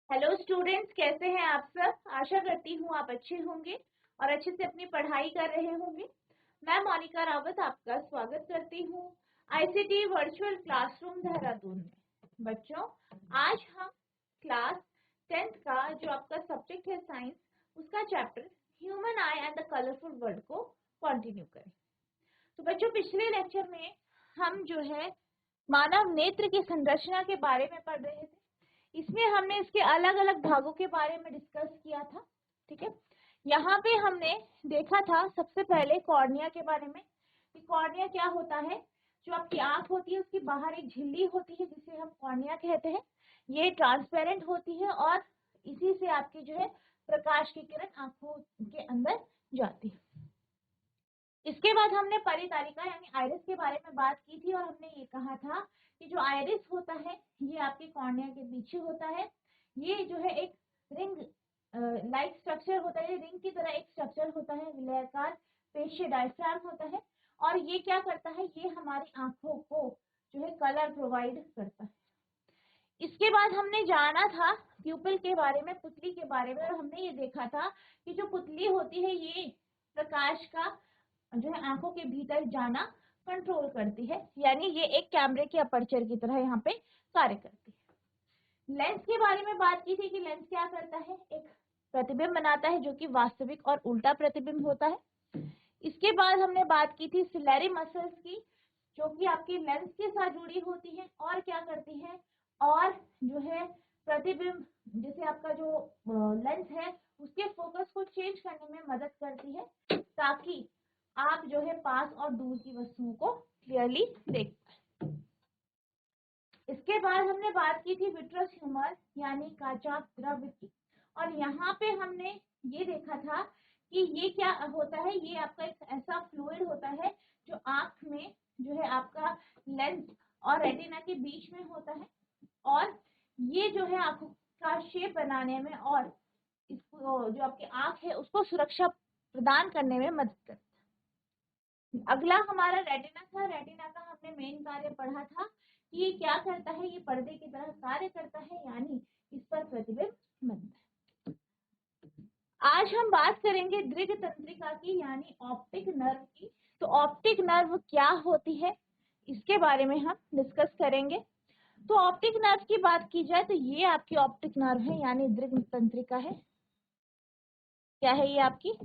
Hello students, कैसे हैं आप सब। आशा करती हूँ आप अच्छे होंगे और अच्छे से अपनी पढ़ाई कर रहे होंगे। मैं मोनिका रावत आपका स्वागत करती हूँ आईसीटी वर्चुअल क्लासरूम देहरादून में। बच्चों, आज हम क्लास 10th का जो आपका सब्जेक्ट है साइंस, उसका chapter human I and the colourful world को कंटिन्यू करें। तो बच्चों, पिछले लेक्चर में हम जो है मानव नेत्र की संरचना के बारे में पढ़ रहे थे। इसमें हमने इसके अलग अलग भागों के बारे में डिस्कस किया था। ठीक है, यहाँ पे हमने देखा था सबसे पहले कॉर्निया के बारे में कि कॉर्निया क्या होता है। जो आपकी आंख होती है उसकी बाहर एक झिल्ली होती है जिसे हम कॉर्निया कहते हैं। ये ट्रांसपेरेंट होती है और इसी से आपकी जो है प्रकाश की किरण आंखों के अंदर जाती है। इसके बाद हमने परितारिका यानी आइरिस के बारे में बात की थी और हमने ये कहा था कि जो आइरिस होता है ये आपके कॉर्निया के पीछे होता है। ये जो है एक रिंग लाइक स्ट्रक्चर होता है, रिंग की तरह एक स्ट्रक्चर होता है, विलयाकार पेशीय डायफ्राम होता है। और ये क्या करता है, ये हमारी आंखों को जो है कलर प्रोवाइड करता है। इसके बाद हमने जाना था प्यूपिल के बारे में, पुतली के बारे में, और हमने ये देखा था कि जो पुतली होती है ये प्रकाश का जो है आंखों के भीतर जाना कंट्रोल करती है, यानी ये एक कैमरे के अपर्चर की तरह यहाँ पे कार्य करती है। लेंस के बारे में बात की थी कि लेंस क्या करता है, एक प्रतिबिंब बनाता है जो कि वास्तविक और उल्टा प्रतिबिंब होता है। इसके बाद हमने बात की थी सिलेरी मसल्स की, जो कि आपकी लेंस के साथ जुड़ी होती है और क्या करती है, और जो है प्रतिबिंब जैसे आपका जो लेंस है उसके फोकस को चेंज करने में मदद करती है ताकि आप जो है पास और दूर की वस्तुओं को क्लियरली देख पाए। इसके बाद हमने बात की थी विट्रस ह्यूमर यानी काचा द्रव्य की, और यहाँ पे हमने ये देखा था कि ये क्या होता है, ये आपका एक ऐसा फ्लूइड होता है जो आंख में जो है आपका लेंस और रेटिना के बीच में होता है, और ये जो है आंखों का शेप बनाने में और इसको जो आपकी आंख है उसको सुरक्षा प्रदान करने में मदद करता है। अगला हमारा रेटिना था। रेटिना का हमने मेन कार्य पढ़ा था कि ये क्या करता है, ये पर्दे की तरह कार्य करता है, यानी इस पर प्रतिबिंब बनता है। आज हम बात करेंगे दृग तंत्रिका की यानी ऑप्टिक नर्व की। तो ऑप्टिक नर्व क्या होती है इसके बारे में हम डिस्कस करेंगे। तो ऑप्टिक नर्व की बात की जाए तो ये आपकी ऑप्टिक नर्व है यानी दृग तंत्रिका है। क्या है ये आपकी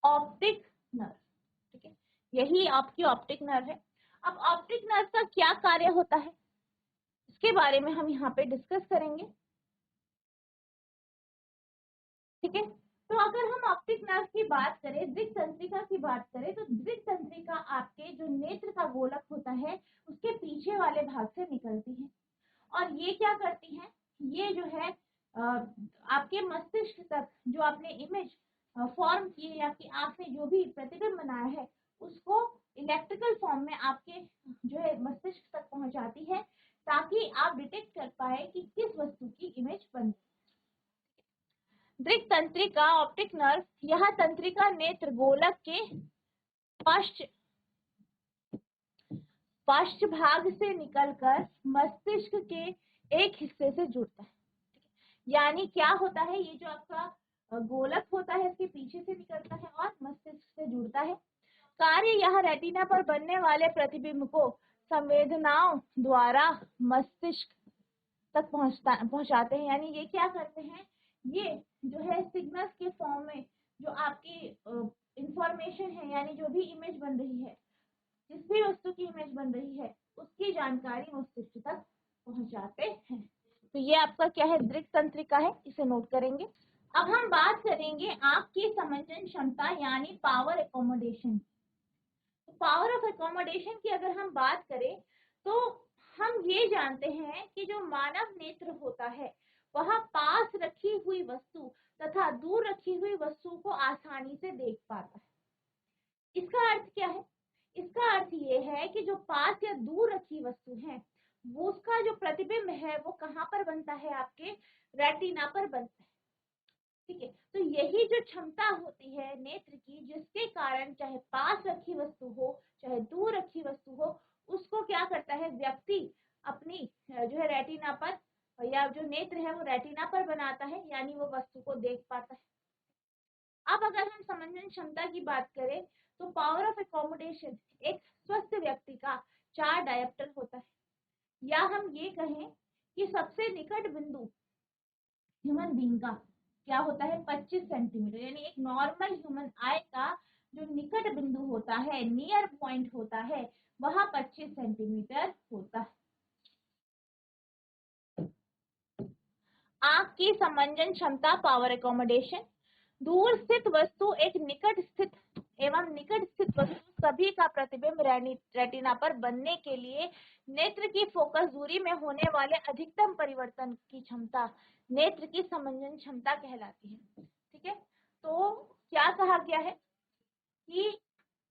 ऑप्टिक नर्व। ठीक है, यही आपकी ऑप्टिक नर्व है। अब ऑप्टिक नर्व का क्या कार्य होता है इसके बारे में हम यहाँ पे डिस्कस करेंगे। ठीक है, तो अगर हम ऑप्टिक नर्व की बात करें, दृग तंत्रिका की बात करें, तो दृग तंत्रिका आपके जो नेत्र का गोलक होता है उसके पीछे वाले भाग से निकलती है, और ये क्या करती है, ये जो है आपके मस्तिष्क तक जो आपने इमेज फॉर्म की है, आपकी आंख ने जो भी प्रतिबिंब बनाया है उसको इलेक्ट्रिकल फॉर्म में आपके जो है मस्तिष्क तक पहुंचाती है ताकि आप डिटेक्ट कर पाए कि किस वस्तु की इमेज बन। दृग तंत्रिका ऑप्टिक नर्व, यह तंत्रिका नेत्र गोलक के पश्च भाग से निकलकर मस्तिष्क के एक हिस्से से जुड़ता है। यानी क्या होता है, ये जो आपका गोलक होता है इसके पीछे से निकलता है और मस्तिष्क से जुड़ता है। कार्य यह रेटिना पर बनने वाले प्रतिबिंब को संवेदनाओं द्वारा मस्तिष्क तक पहुंचाते हैं। यानी ये क्या करते हैं, ये जो है सिग्नल्स के फॉर्म में जो आपकी इंफॉर्मेशन है, यानी जो भी इमेज बन रही है, जिस भी वस्तु की इमेज बन रही है उसकी जानकारी मस्तिष्क तक पहुंचाते हैं। तो ये आपका क्या है, दृग तंत्रिका है, इसे नोट करेंगे। अब हम बात करेंगे आंख की समंजन क्षमता यानी पावर एकोमोडेशन। तो पावर ऑफ एकोमोडेशन की अगर हम बात करें तो हम ये जानते हैं कि जो मानव नेत्र होता है वह पास रखी हुई वस्तु तथा दूर रखी हुई वस्तु को आसानी से देख पाता है। इसका अर्थ क्या है, इसका अर्थ ये है कि जो पास या दूर रखी वस्तु है वो उसका जो प्रतिबिंब है वो कहाँ पर बनता है, आपके रेटिना पर बनता है। ठीक है, तो यही जो क्षमता होती है नेत्र की, जिसके कारण चाहे पास रखी वस्तु हो चाहे दूर है वो रेटिना पर बनाता है, यानी वो वस्तु को देख पाता है। अब अगर हम समंजन क्षमता की बात करें तो पावर ऑफ एकोमोडेशन, एक स्वस्थ व्यक्ति का 4 डायप्टर होता है, या हम ये कहें कि सबसे निकट बिंदु ह्यूमन बीइंग का क्या होता है 25 सेंटीमीटर, यानी एक नॉर्मल ह्यूमन आई का जो निकट बिंदु होता है, नियर पॉइंट होता है, वह 25 सेंटीमीटर होता है। आंख की समंजन क्षमता पावर एकोमोडेशन, दूर स्थित वस्तु एक निकट स्थित एवं निकट स्थित वस्तु सभी का प्रतिबिंब रेटिना पर बनने के लिए नेत्र की फोकस दूरी में होने वाले अधिकतम परिवर्तन की क्षमता नेत्र की समंजन क्षमता कहलाती है। ठीक है, तो क्या कहा गया है कि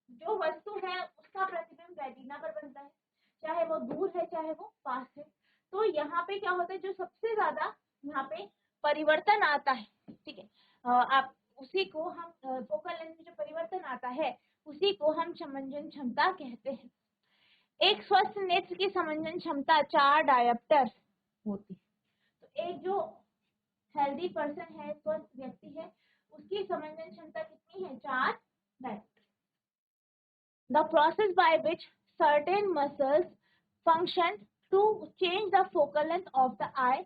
जो वस्तु है उसका प्रतिबिंब रेटिना पर बनता है, चाहे वो दूर है चाहे वो पास है। तो यहाँ पे क्या होता है, जो सबसे ज्यादा यहाँ पे परिवर्तन आता है, ठीक है, आप उसी को हम फोकल लेंथ में जो परिवर्तन आता है उसी को हम समंजन क्षमता कहते हैं। एक स्वस्थ नेत्र की समंजन क्षमता 4 डायप्टर होती है। तो एक जो हेल्दी पर्सन है, स्वस्थ व्यक्ति है, उसकी समंजन क्षमता कितनी है 4 dioptre. The process by which certain muscles function to change the focal length of the eye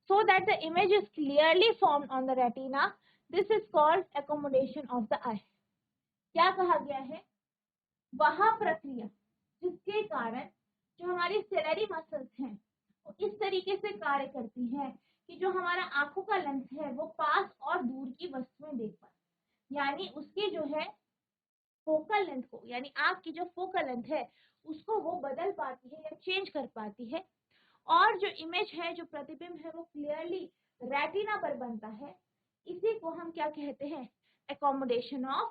so that the image is clearly formed on the retina, this is called accommodation of the eye. क्या कहा गया है, वह प्रक्रिया जिसके कारण जो हमारी सेलेरी मसल्स हैं वो इस तरीके से कार्य करती है कि जो हमारा आंखों का लेंस है वो पास और दूर की वस्तुएं देख पाए, यानी उसकी जो है फोकल लेंथ को, यानी आंख की जो फोकल लेंथ है उसको वो बदल पाती है या चेंज कर पाती है, और जो इमेज है, जो प्रतिबिंब है, वो क्लियरली रेटिना पर बनता है। इसी को हम क्या कहते हैं, accommodation of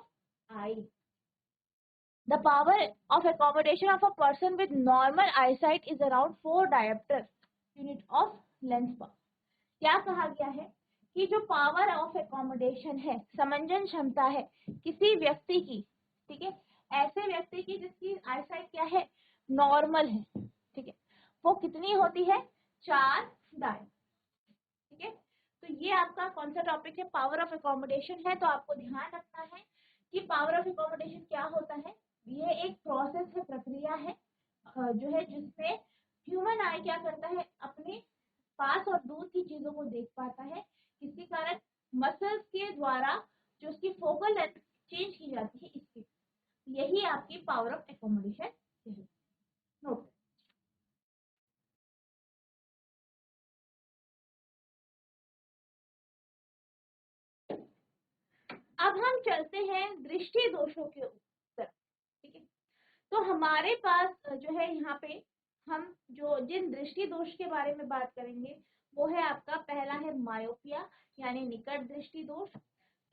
eye. The power of accommodation of a person with normal eyesight is around 4 diopter unit of lens power. क्या कहा गया है कि जो पावर ऑफ एकोमोडेशन है, समंजन क्षमता है किसी व्यक्ति की, ठीक है, ऐसे व्यक्ति की जिसकी आईसाइट क्या है, नॉर्मल है, ठीक है, वो कितनी होती है 4 डायप्टर। ठीक है, तो ये आपका कौन सा टॉपिक है, पावर ऑफ एकोमोडेशन है। तो आपको ध्यान रखना है कि पावर ऑफ एकोमोडेशन क्या होता है। ये एक प्रोसेस है, प्रक्रिया है जो है जिसमें ह्यूमन आई क्या करता है, अपने पास और दूर की चीजों को देख पाता है, इसके कारण मसल्स के द्वारा जो उसकी फोकल लेंथ चेंज की जाती है, इसकी यही आपकी पावर ऑफ एकोमोडेशन है। नोट, अब हम चलते हैं दृष्टि दोषों के ऊपर। ठीक है, तो हमारे पास जो है यहाँ पे हम जो जिन दृष्टि दोष के बारे में बात करेंगे वो है आपका, पहला है मायोपिया यानी निकट दृष्टि दोष,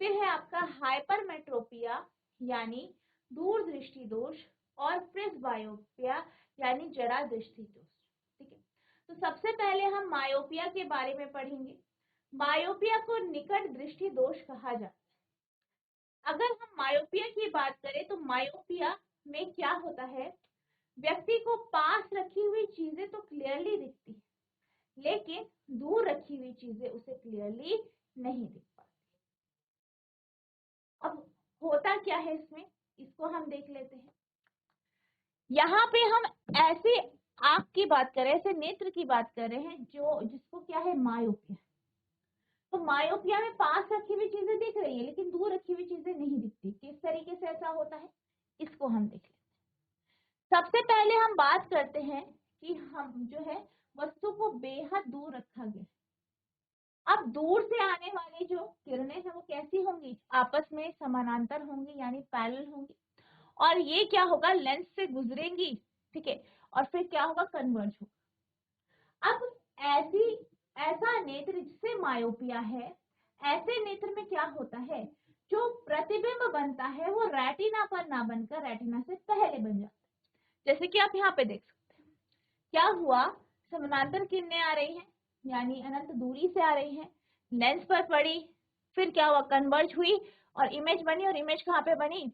फिर है आपका हाइपरमेट्रोपिया यानी दूर दृष्टि दोष, और प्रेसबायोपिया यानी जड़ा दृष्टि दोष। ठीक है, तो सबसे पहले हम मायोपिया के बारे में पढ़ेंगे। मायोपिया को निकट दृष्टि दोष कहा जाता है। अगर हम मायोपिया की बात करें तो मायोपिया में क्या होता है, व्यक्ति को पास रखी हुई चीजें तो क्लियरली दिखती है, लेकिन दूर रखी हुई चीजें उसे क्लियरली नहीं दिख पाती। अब होता क्या है इसमें, इसको हम देख लेते हैं। यहाँ पे हम ऐसे आंख की बात कर रहे हैं, ऐसे नेत्र की बात कर रहे हैं जो जिसको क्या है, मायोपिया। तो मायोपिया में पास रखी हुई चीजें दिख रही है लेकिन दूर रखी हुई चीजें नहीं दिखती। किस तरीके से ऐसा होता है, इसको हम देख लेते हैं। सबसे पहले हम बात करते हैं कि हम जो है वस्तु को बेहद दूर रखा गया। अब दूर से आने वाली जो किरणें हैं वो कैसी होंगी, आपस में समानांतर होंगी यानी पैरेलल होंगी, और ये क्या होगा, लेंस से गुजरेंगी, ठीक है, और फिर क्या होगा, कन्वर्ज होगा। अब ऐसा नेत्र जिससे मायोपिया है, ऐसे नेत्र में क्या होता है, जो प्रतिबिंब बनता है वो रेटिना पर ना बनकर रेटिना से पहले बन जाता है। जैसे कि आप यहाँ पे देख सकते हैं, क्या हुआ, समानांतर किरणें आ रही हैं यानी अनंत दूरी से आ रही हैं, लेंस पर पड़ी, फिर क्या हुआ, कन्वर्ज हुई और इमेज बनी, और इमेज कहाँ पे बनी,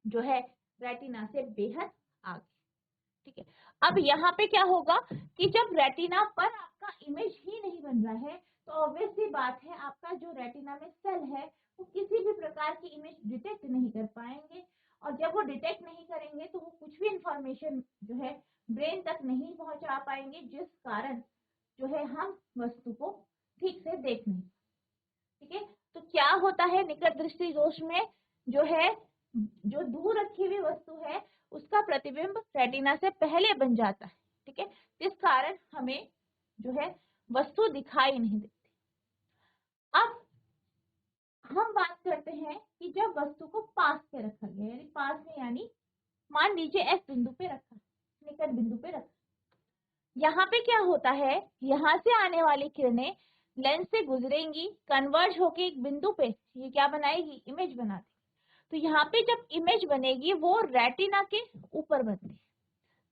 जो है रेटिना से बेहद आगे। ठीक है। अब यहाँ पे क्या होगा कि जब रेटिना पर आपका इमेज ही नहीं बन रहा है तो ऑब्वियस सी बात है आपका जो रेटिना में सेल है वो किसी भी प्रकार की इमेज डिटेक्ट नहीं कर पाएंगे, और जब वो डिटेक्ट नहीं करेंगे तो वो कुछ भी इंफॉर्मेशन जो है ब्रेन तक नहीं पहुंचा पाएंगे, जिस कारण जो है हम वस्तु को ठीक से देख नहीं। ठीक है, तो क्या होता है निकट दृष्टि दोष में, जो है जो दूर रखी हुई वस्तु है उसका प्रतिबिंब रेटिना से पहले बन जाता है। ठीक है, इस कारण हमें जो है वस्तु दिखाई नहीं देती। अब हम बात करते हैं कि जब वस्तु को पास पे रखा गया, यानी पास में, यानी मान लीजिए एस बिंदु पे रखा, निकट बिंदु पे रखा, यहाँ पे क्या होता है, यहाँ से आने वाली किरणें लेंस से गुजरेंगी, कन्वर्ज होके एक बिंदु पे ये क्या बनाएगी, इमेज बनाती। तो यहाँ पे जब इमेज बनेगी वो रेटिना के ऊपर बनती है।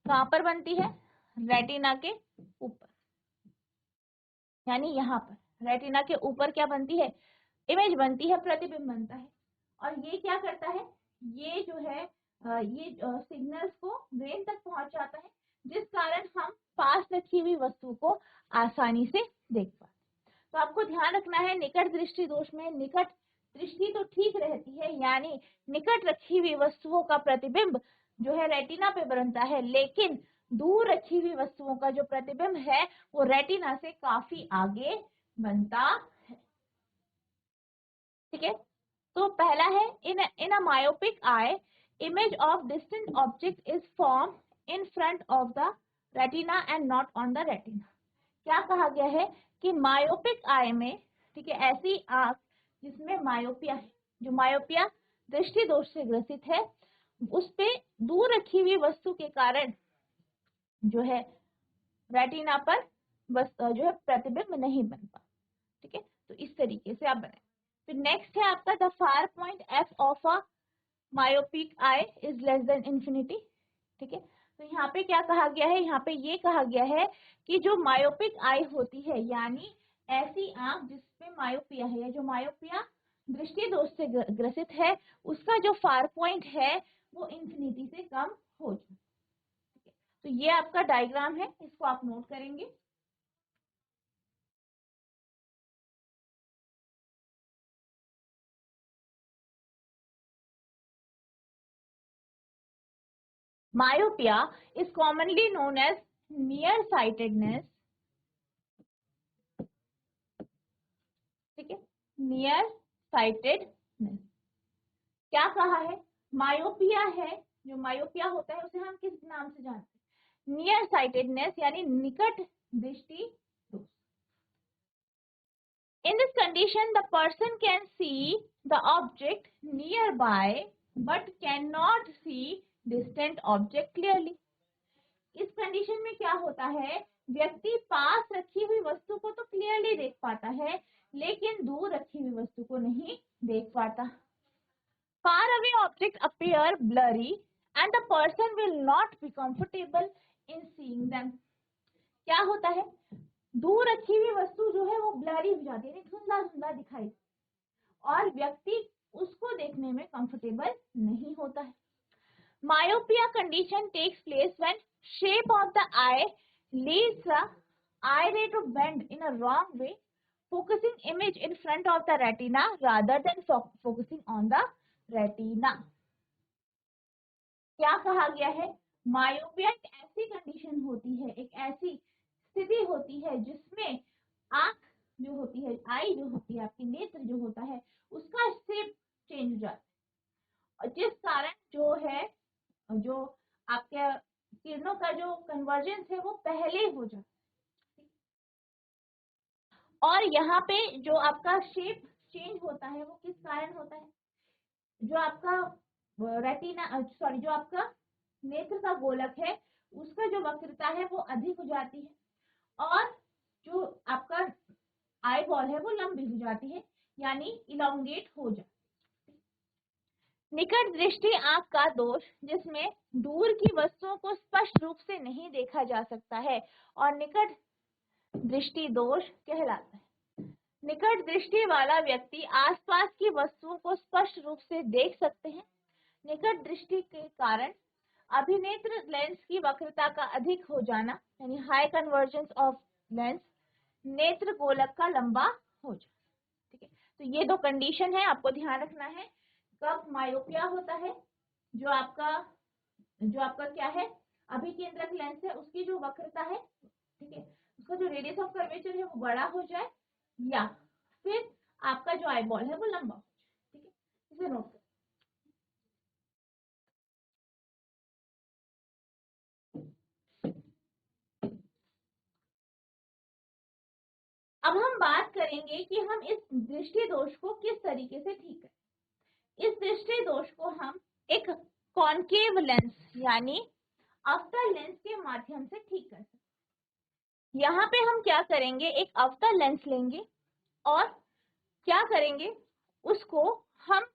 कहाँ पर बनती है, रेटिना के ऊपर, यानी यहाँ पर रेटिना के ऊपर क्या बनती है, इमेज बनती है, प्रतिबिंब बनता है। और ये क्या करता है, ये जो है ये सिग्नल्स को ब्रेन तक पहुंचाता है, जिस कारण हम पास रखी हुई वस्तु को आसानी से देख पाते। तो आपको ध्यान रखना है निकट दृष्टि दोष में निकट दृष्टि तो ठीक रहती है, यानी निकट रखी हुई वस्तुओं का प्रतिबिंब जो है रेटिना पे बनता है, लेकिन दूर रखी हुई वस्तुओं का जो प्रतिबिंब है वो रेटिना से काफी आगे बनता है। ठीक है, तो पहला है in a myopic eye image of distant object is form in front of the retina and not on the retina. क्या कहा गया है कि मायोपिक आई में, ठीक है, ऐसी आंख जिसमें मायोपिया है, जो मायोपिया दृष्टि दोष से ग्रसित है, उस पे दूर रखी हुई वस्तु के कारण जो है रेटिना पर जो है प्रतिबिंब नहीं बन पा। ठीक है, तो इस तरीके से आप बनाए। फिर नेक्स्ट है आपका the far point F of a myopic I is less than infinity. ठीक है, तो यहाँ पे क्या कहा गया है, यहाँ पे ये कहा गया है कि जो मायोपिक आई होती है, यानी ऐसी आंख जिसपे मायोपिया है, या जो मायोपिया दृष्टि दोष से ग्रसित है, उसका जो फार पॉइंट है वो इंफिनिटी से कम हो जाए। ठीक है, तो ये आपका डायग्राम है, इसको आप नोट करेंगे। Myopia is commonly known as nearsightedness. ठीक है, नियर साइटेडनेस। क्या कहा है, मायोपिया है, जो मायोपिया होता है उसे हम किस नाम से जानते हैं, नियर साइटेडनेस, यानी निकट दृष्टि दोष। In this condition, the person can see the object nearby but cannot see distant object clearly. इस कंडीशन में क्या होता है, व्यक्ति पास रखी हुई वस्तु को तो क्लियरली देख पाता है, लेकिन दूर रखी हुई वस्तु को नहीं देख पाता। Far away objects appear blurry and the person will not be comfortable in seeing them. क्या होता है, दूर रखी हुई वस्तु जो है वो ब्लरी हो जाती है, धुंधला धुंधला दिखाई, और व्यक्ति उसको देखने में कंफर्टेबल नहीं होता है। Myopia condition takes place when shape of the eye leads the eye ray to bend in a wrong way, focusing image in front of the retina rather than focusing on the retina. क्या कहा गया है, myopia एक ऐसी condition होती है, एक ऐसी स्थिति होती है जिसमें आंख जो होती है, आई जो होती है, आपकी नेत्र जो होता है, उसका शेप चेंज हो जाता है, और जिस कारण जो है जो आपके किरणों का जो कन्वर्जेंस है वो पहले हो जाता है। और यहाँ पे जो आपका शेप चेंज होता है वो किस कारण होता है, जो आपका रेटिना जो आपका नेत्र का गोलक है उसका जो वक्रता है वो अधिक हो जाती है, और जो आपका आई बॉल है वो लंबी हो जाती है, यानी इलोंगेट हो जाती है। निकट दृष्टि आंख का दोष जिसमें दूर की वस्तुओं को स्पष्ट रूप से नहीं देखा जा सकता है और निकट दृष्टि दोष कहलाता है। निकट दृष्टि वाला व्यक्ति आसपास की वस्तुओं को स्पष्ट रूप से देख सकते हैं। निकट दृष्टि के कारण अभिनेत्र लेंस की वक्रता का अधिक हो जाना यानी हाई कन्वर्जेंस ऑफ लेंस, नेत्र गोलक का लंबा हो जाना। ठीक है, तो ये दो कंडीशन है, आपको ध्यान रखना है। कब मायोपिया होता है, जो आपका क्या है, अभिकेंद्रक लेंस है, उसकी जो वक्रता है, ठीक है, उसका जो रेडियस ऑफ कर्वेचर है वो बड़ा हो जाए, या फिर आपका जो आईबॉल है वो लंबा हो जाए। ठीक है, इसे नोट करें। अब हम बात करेंगे कि हम इस दृष्टि दोष को किस तरीके से ठीक करें। इस दृष्टि दोष को हम एक कॉन्केव लेंस यानी अवतल लेंस के माध्यम से ठीक कर सकते हैं। यहाँ पे हम क्या करेंगे, एक अवतल लेंस लेंगे और क्या करेंगे, उसको हम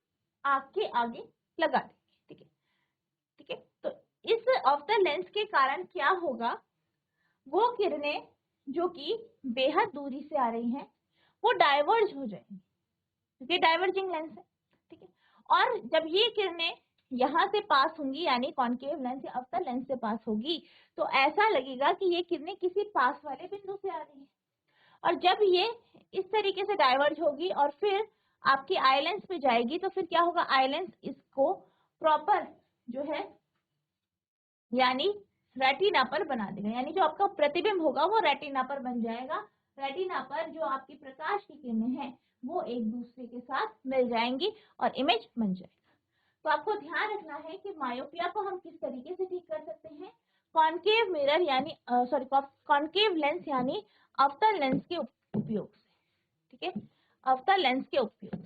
आँख के आगे लगा देंगे। ठीक है, ठीक है, तो इस अवतल लेंस के कारण क्या होगा, वो किरणें जो कि बेहद दूरी से आ रही हैं वो डाइवर्ज हो जाएंगी, क्योंकि डाइवर्जिंग लेंस है। ठीक है, और जब ये किरणें यहाँ से पास होंगी यानी कॉन्केव लेंस या अवतल लेंस से पास होगी, तो ऐसा लगेगा कि ये किरणें किसी पास वाले बिंदु से आ रही है। और जब ये इस तरीके से डाइवर्ज होगी और फिर आपकी आई लेंस पे जाएगी, तो फिर क्या होगा, आई लेंस इसको प्रॉपर जो है यानी रेटिना पर बना देगा, यानी जो आपका प्रतिबिंब होगा वो रेटिना पर बन जाएगा। रेटिना पर जो आपकी प्रकाश की किरणें हैं वो एक दूसरे के साथ मिल जाएंगी और इमेज बन जाएगा। तो आपको ध्यान रखना है कि मायोपिया को हम किस तरीके से ठीक कर सकते हैं, कॉन्केव मिरर यानी कॉन्केव लेंस यानी अवतल लेंस के उपयोग से। ठीक है, अवतल लेंस के उपयोग से।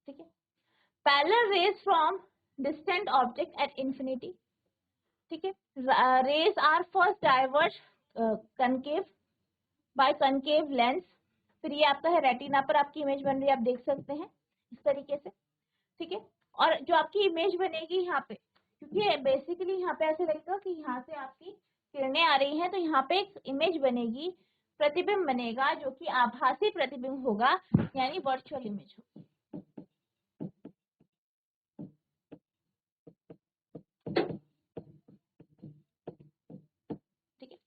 ठीक है, parallel rays from distant object at infinity. ठीक है, rays are first diverge concave by concave lens. फिर ये आपका है रेटिना पर आपकी इमेज बन रही है, आप देख सकते हैं इस तरीके से। ठीक है, और जो आपकी इमेज बनेगी यहाँ पे, क्योंकि बेसिकली यहाँ पे ऐसे लगेगा कि यहाँ से आपकी किरणें आ रही हैं, तो यहाँ पे एक इमेज बनेगी, प्रतिबिंब बनेगा जो कि आभासी प्रतिबिंब होगा यानी वर्चुअल इमेज होगी। ठीक है,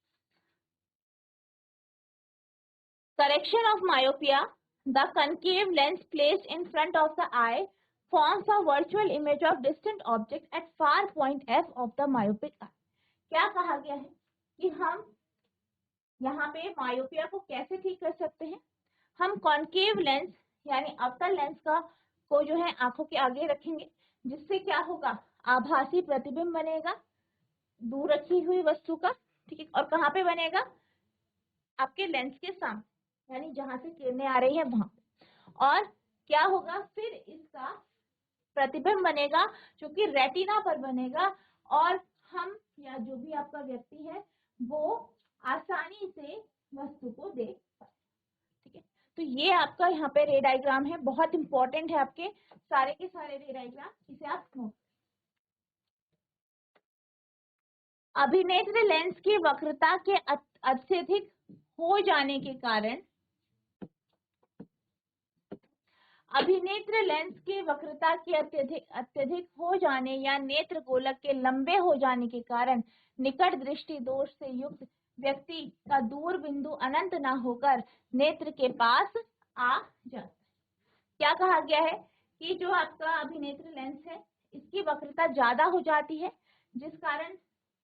correction of myopia, the concave lens placed in front of the eye forms a virtual image of distant object at far point f of the myopic eye. क्या कहा गया है कि हम यहाँ पे मायोपिया को कैसे ठीक कर सकते हैं, हम कॉन्केव लेंस यानी अवतल लेंस को जो है आंखों के आगे रखेंगे, जिससे क्या होगा, आभासी प्रतिबिंब बनेगा दूर रखी हुई वस्तु का। ठीक है, और कहाँ पे बनेगा, आपके लेंस के सामने यानी जहां से किरणें आ रही है वहां। और क्या होगा, फिर इसका प्रतिबिंब बनेगा जो कि रेटिना पर बनेगा, और हम या जो भी आपका व्यक्ति है वो आसानी से वस्तु को देख पाए। ठीक है, तो ये आपका यहाँ पे रे डायग्राम है, बहुत इंपॉर्टेंट है आपके सारे के सारे रे डायग्राम, इसे आप नोट। अभिनेत्र लेंस की वक्रता के अत्यधिक हो जाने के कारण, अभिनेत्र लेंस के वक्रता के अत्यधिक हो जाने या नेत्र गोलक के लंबे हो जाने के कारण निकट दृष्टि दोष से युक्त व्यक्ति का दूर बिंदु अनंत न होकर नेत्र के पास आ जाता है। क्या कहा गया है कि जो आपका अभिनेत्र लेंस है इसकी वक्रता ज्यादा हो जाती है, जिस कारण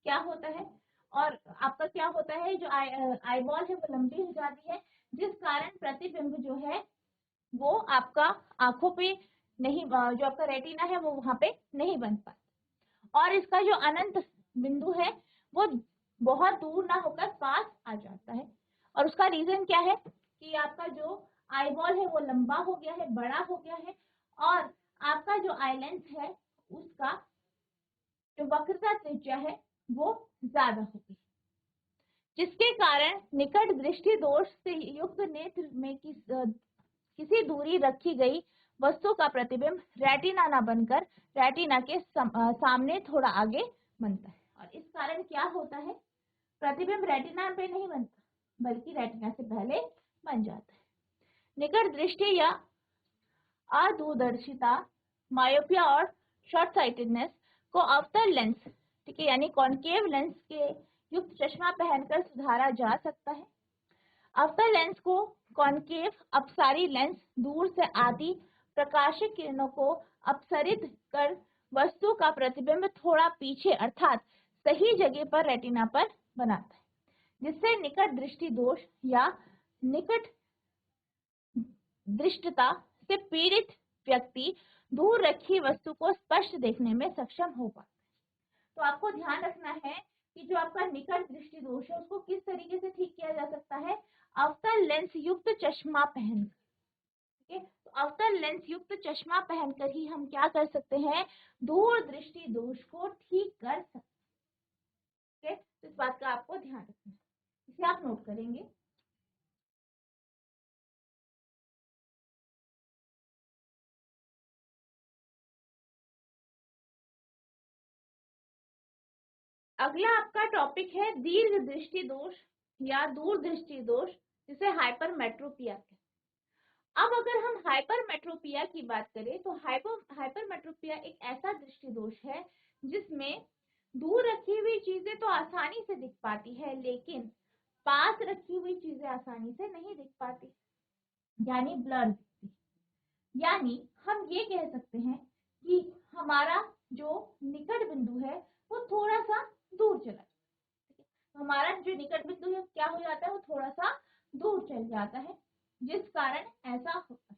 क्या होता है, और आपका क्या होता है, जो आईबॉल है वो लंबी हो जाती है, जिस कारण प्रतिबिंब जो है वो आपका आंखों पे नहीं, जो आपका रेटिना है वो वहां पे नहीं बन पाता, और इसका जो अनंत बिंदु है वो बहुत दूर ना होकर पास आ जाता है। और उसका रीजन क्या है कि आपका जो आईबॉल है वो लंबा हो गया है, बड़ा हो गया है, और आपका जो आई लेंस है उसका जो वक्रता त्रिज्या है वो ज्यादा होगी, जिसके कारण निकट दृष्टि दोष से युक्त नेत्र में किसी दूरी रखी गई वस्तु का प्रतिबिंब रेटिना ना बनकर रेटिना के सामने थोड़ा आगे बनता है। और इस कारण क्या होता है, प्रतिबिंब रेटिना पे नहीं बनता बल्कि रेटिना से पहले बन जाता है। निकट दृष्टि या अदूरदर्शिता, मायोपिया और शॉर्ट साइटेडनेस को अवतल लेंस, ठीक है, यानी कॉनकेव लेंस के युक्त चश्मा पहनकर सुधारा जा सकता है। अवतल लेंस को कॉनकेव अपसारी लेंस दूर से आती प्रकाशिक किरणों को अपसरित कर वस्तु का प्रतिबिंब थोड़ा पीछे अर्थात सही जगह पर रेटिना पर बनाता है, जिससे निकट दृष्टि दोष या निकट दृष्टता से पीड़ित व्यक्ति दूर रखी वस्तु को स्पष्ट देखने में सक्षम हो पाता है। तो आपको ध्यान रखना है कि जो आपका निकट दृष्टि दोष है उसको किस तरीके से ठीक किया जा सकता है, अवतल लेंस युक्त चश्मा पहनकर। ठीक है, तो अवतल लेंस युक्त चश्मा पहनकर ही हम क्या कर सकते हैं, दूर दृष्टि दोष को ठीक कर सकते हैं। ठीक है, तो इस बात का आपको ध्यान रखना है, इसे आप नोट करेंगे। अगला आपका टॉपिक है दीर्घ दृष्टि दोष या दूर दृष्टि दोष, जिसे हाइपरमेट्रोपिया कहते हैं। अब अगर हम हाइपरमेट्रोपिया की बात करें तो हाइपरमेट्रोपिया एक ऐसा दृष्टि दोष है जिसमें दूर रखी हुई चीजें तो आसानी से दिख पाती है, लेकिन पास रखी हुई चीजें आसानी से नहीं दिख पाती, यानी ब्लर दिखती। यानी हम ये कह सकते हैं कि हमारा जो निकट बिंदु है वो थोड़ा सा दूर चला जाता है। हमारा जो निकट बिंदु है क्या हो जाता है, वो थोड़ा सा दूर चल जाता है, जिस कारण ऐसा होता है।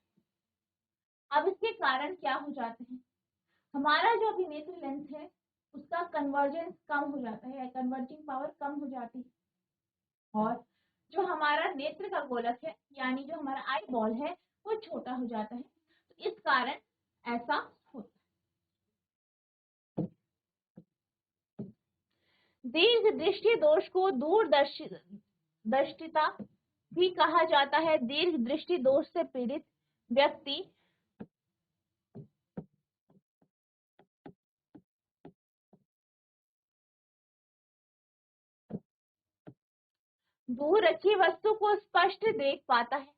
अब इसके कारण क्या हो जाते हैं, हमारा जो अभिनेत्र लेंस है उसका कन्वर्जेंस कम हो जाता है, कन्वर्जिंग पावर कम हो जाती है, और जो हमारा नेत्र का गोलक है यानी जो हमारा आई बॉल है वो छोटा हो जाता है। तो इस कारण ऐसा होता है। दीर्घ दृष्टि दोष को दूरदर्शिता भी कहा जाता है। दीर्घ दृष्टि दोष से पीड़ित व्यक्ति दूर रखी वस्तु को स्पष्ट देख पाता है,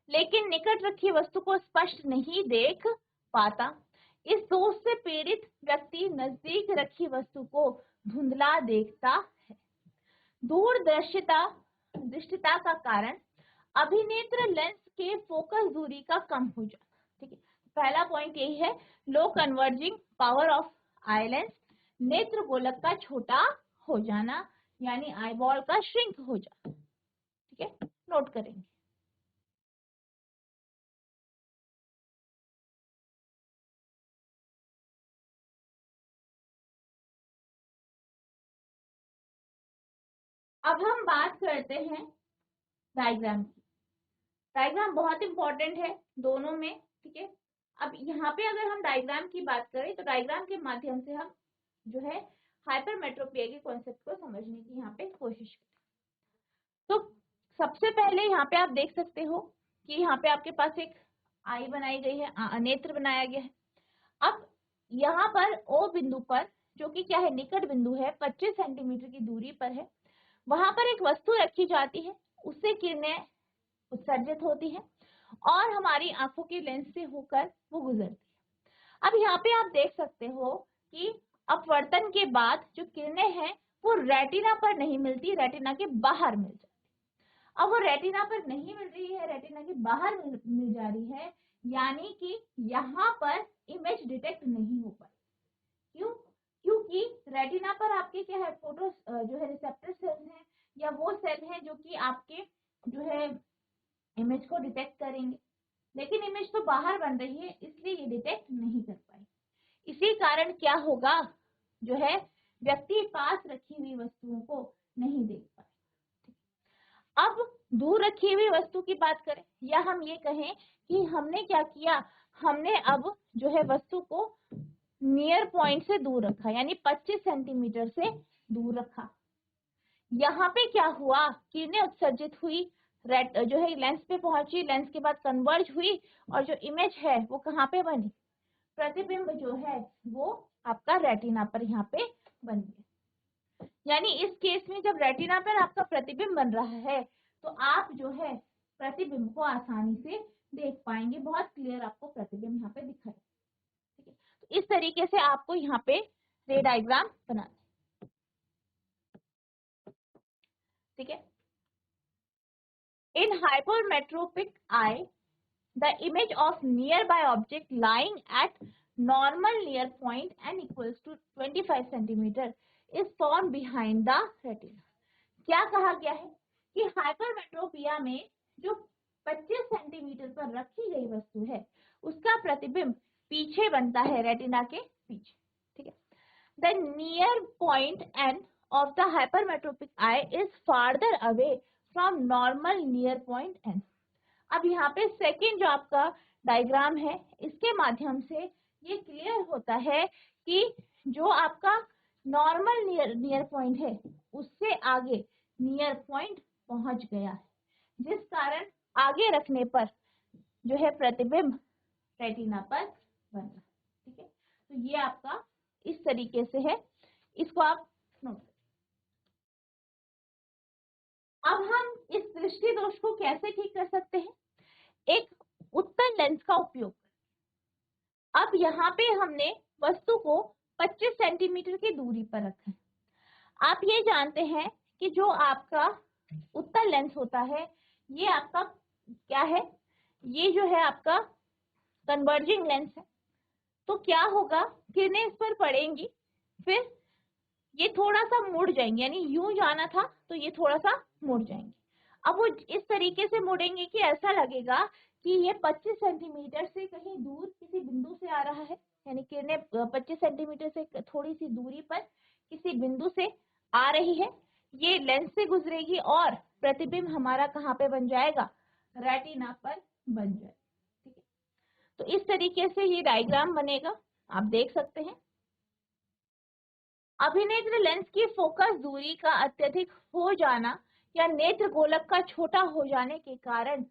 लेकिन निकट रखी वस्तु को स्पष्ट नहीं देख पाता। इस दोष से पीड़ित व्यक्ति नजदीक रखी वस्तु को धुंधला देखता है। दृष्टिता का कारण अभिनेत्र लेंस के फोकस दूरी का कम हो जाना। ठीक है, पहला पॉइंट यही है, low converging power of eye lens, नेत्र गोलक का छोटा हो जाना, यानी आई बॉल का श्रिंक हो जाना। ठीक है, नोट करेंगे। अब हम बात करते हैं डायग्राम की। डायग्राम बहुत इंपॉर्टेंट है दोनों में। ठीक है, अब यहाँ पे अगर हम डायग्राम की बात करें तो डायग्राम के माध्यम से हम जो है हाइपरमेट्रोपिया के कॉन्सेप्ट को समझने की यहाँ पे कोशिश करें। तो सबसे पहले यहाँ पे आप देख सकते हो कि यहाँ पे आपके पास एक आई बनाई गई है, नेत्र बनाया गया है। अब यहाँ पर ओ बिंदु पर, जो कि क्या है, निकट बिंदु है, 25 सेंटीमीटर की दूरी पर है, वहां पर एक वस्तु रखी जाती है, उससे किरणें उत्सर्जित होती है और हमारी आंखों के लेंस से होकर वो गुजरती है। अब यहाँ पे आप देख सकते हो कि अपवर्तन के बाद जो किरणें हैं वो रेटिना पर नहीं मिलती, रेटिना के बाहर मिल जाती। अब वो रेटिना पर नहीं मिल रही है, रेटिना के बाहर मिल जा रही है, यानी कि यहाँ पर इमेज डिटेक्ट नहीं हो पाई। क्यों? क्योंकि रेटिना पर आपके क्या है, फोटो जो है रिसेप्टर सेल्स हैं, या वो सेल हैं जो कि आपके जो है इमेज को डिटेक्ट करेंगे, लेकिन इमेज तो बाहर बन रही है, इसलिए ये डिटेक्ट नहीं कर पाई। इसी कारण क्या होगा, जो है व्यक्ति पास रखी हुई वस्तुओं को नहीं देख पाए। अब दूर रखी हुई वस्तु की बात करें, या हम ये कहें कि हमने क्या किया, हमने अब जो है वस्तु को नियर पॉइंट से दूर रखा, यानी 25 सेंटीमीटर से दूर रखा। यहाँ पे क्या हुआ, किरणें उत्सर्जित हुई, जो है लेंस पे पहुंची, लेंस के बाद कन्वर्ज हुई, और जो इमेज है वो कहाँ पे बनी, प्रतिबिंब जो है वो आपका रेटिना पर यहाँ पे बन गया। यानी इस केस में जब रेटिना पर आपका प्रतिबिंब बन रहा है तो आप जो है प्रतिबिंब को आसानी से देख पाएंगे, बहुत क्लियर आपको प्रतिबिंब यहाँ पे दिखाई। ठीक है, तो इस तरीके से आपको यहाँ पे रे डायग्राम बनाना है। ठीक है, in hypermetropic eye the image of nearby object lying at normal near point n equals to 25 centimeter is found behind the retina। क्या कहा गया है कि हाइपरमेट्रोपिया में जो 25 सेंटीमीटर पर रखी गई वस्तु है उसका प्रतिबिंब पीछे बनता है, रेटिना के पीछे। ठीक है, the near point n of the hypermetropic eye is farther away from normal near point n। अब यहाँ पे सेकेंड जो आपका डायग्राम है इसके माध्यम से ये क्लियर होता है कि जो आपका नॉर्मल नियर पॉइंट है उससे आगे नियर पॉइंट पहुंच गया है, जिस कारण आगे रखने पर जो है प्रतिबिंब रेटिना पर बन रहा है। ठीक है, तो ये आपका इस तरीके से है, इसको आप नोट। अब हम इस दृष्टि दोष को कैसे ठीक कर सकते हैं? एक उत्तल लेंस का उपयोग। अब यहाँ पे हमने वस्तु को 25 सेंटीमीटर की दूरी पर रखा है। आप ये जानते हैं कि जो आपका उत्तल लेंस होता है ये आपका क्या है, ये जो है आपका कन्वर्जिंग लेंस है। तो क्या होगा, किरणें इस पर पड़ेंगी, फिर ये थोड़ा सा मुड़ जाएंगे, यानी यूं जाना था तो ये थोड़ा सा मुड़ जाएंगे। अब वो इस तरीके से मुड़ेंगे कि ऐसा लगेगा कि ये 25 सेंटीमीटर से कहीं दूर किसी बिंदु से आ रहा है, यानी किरणें 25 सेंटीमीटर से थोड़ी सी दूरी पर किसी बिंदु से आ रही है, ये लेंस से गुजरेगी और प्रतिबिंब हमारा कहाँ पे बन जाएगा, रेटिना पर बन जाएगा। ठीक है, तो इस तरीके से ये डायग्राम बनेगा, आप देख सकते हैं। अभिनेत्र लेंस की फोकस दूरी का अत्यधिक हो जाना या नेत्र गोलक का छोटा हो जाने के कारण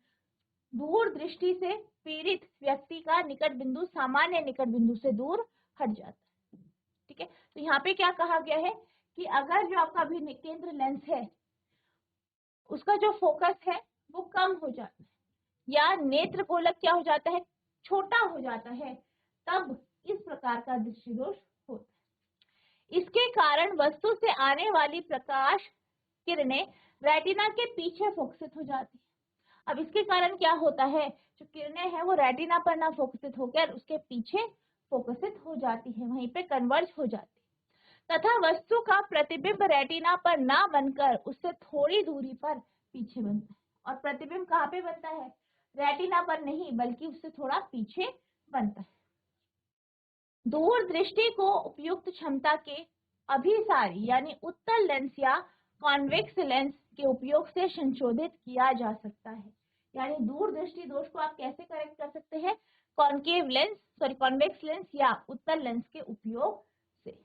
दूर दृष्टि से पीड़ित व्यक्ति का निकट बिंदु सामान्य निकट बिंदु से दूर हट जाता है। ठीक है, तो यहाँ पे क्या कहा गया है कि अगर जो आपका अभिकेंद्र लेंस है उसका जो फोकस है वो कम हो जाता है या नेत्र गोलक क्या हो जाता है, छोटा हो जाता है, तब इस प्रकार का दृष्टि दोष होता है। इसके कारण वस्तु से आने वाली प्रकाश किरणें रेटिना के पीछे फोकसित हो जाती है। अब इसके कारण क्या होता है, जो किरणें हैं वो रेटिना पर ना फोकसित होकर उसके पीछे फोकसित हो जाती है, वहीं पे कन्वर्ज हो जाती है, तथा वस्तु का प्रतिबिंब रेटिना पर ना बनकर उससे थोड़ी दूरी पर पीछे बनता है। और प्रतिबिंब कहाँ पे बनता है, रेटिना पर नहीं बल्कि उससे थोड़ा पीछे बनता है। दूर दृष्टि को उपयुक्त क्षमता के अभिसारी यानी उत्तल लेंस या कॉन्वेक्स लेंस के उपयोग से संशोधित किया जा सकता है। यानी दूर दृष्टि दोष को आप कैसे करेक्ट कर सकते हैं, कॉन्केव लेंस कॉन्वेक्स लेंस या उत्तल लेंस के उपयोग से।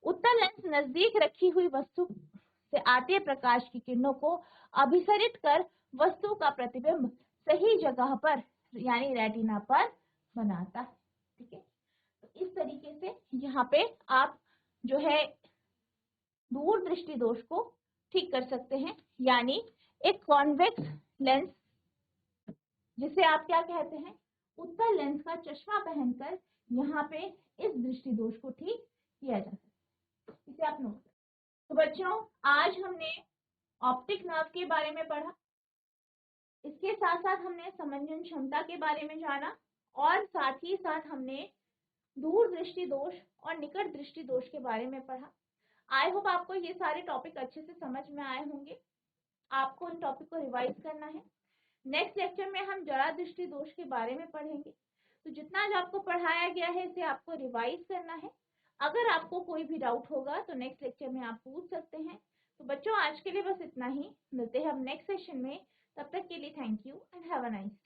उत्तल लेंस नजदीक रखी हुई वस्तु से आते प्रकाश की किरणों को अभिसरित कर वस्तु का प्रतिबिंब सही जगह पर यानी रेटिना पर बनाता है। ठीक है, तो इस तरीके से यहाँ पे आप जो है दूर दृष्टि दोष को ठीक कर सकते हैं। यानी एक कॉन्वेक्स लेंस जिसे आप क्या कहते हैं, उत्तल लेंस का चश्मा पहनकर यहाँ पे इस दृष्टि दोष को ठीक किया जा सकता है, इसे आप नोट करें। तो बच्चों आज हमने ऑप्टिक नर्व के बारे में पढ़ा, इसके साथ साथ हमने समंजन क्षमता के बारे में जाना और साथ ही साथ हमने दूर दृष्टि दोष और निकट दृष्टि दोष के बारे में पढ़ा। आई होप आपको ये सारे टॉपिक अच्छे से समझ में आए होंगे। आपको इन टॉपिक को रिवाइज करना है। नेक्स्ट लेक्चर में हम जरा दृष्टि दोष के बारे में पढ़ेंगे, तो जितना आज आपको पढ़ाया गया है इसे आपको रिवाइज करना है। अगर आपको कोई भी डाउट होगा तो नेक्स्ट लेक्चर में आप पूछ सकते हैं। तो बच्चों आज के लिए बस इतना ही, मिलते हैं हम नेक्स्ट सेशन में, तब तक के लिए thank you and have a nice day.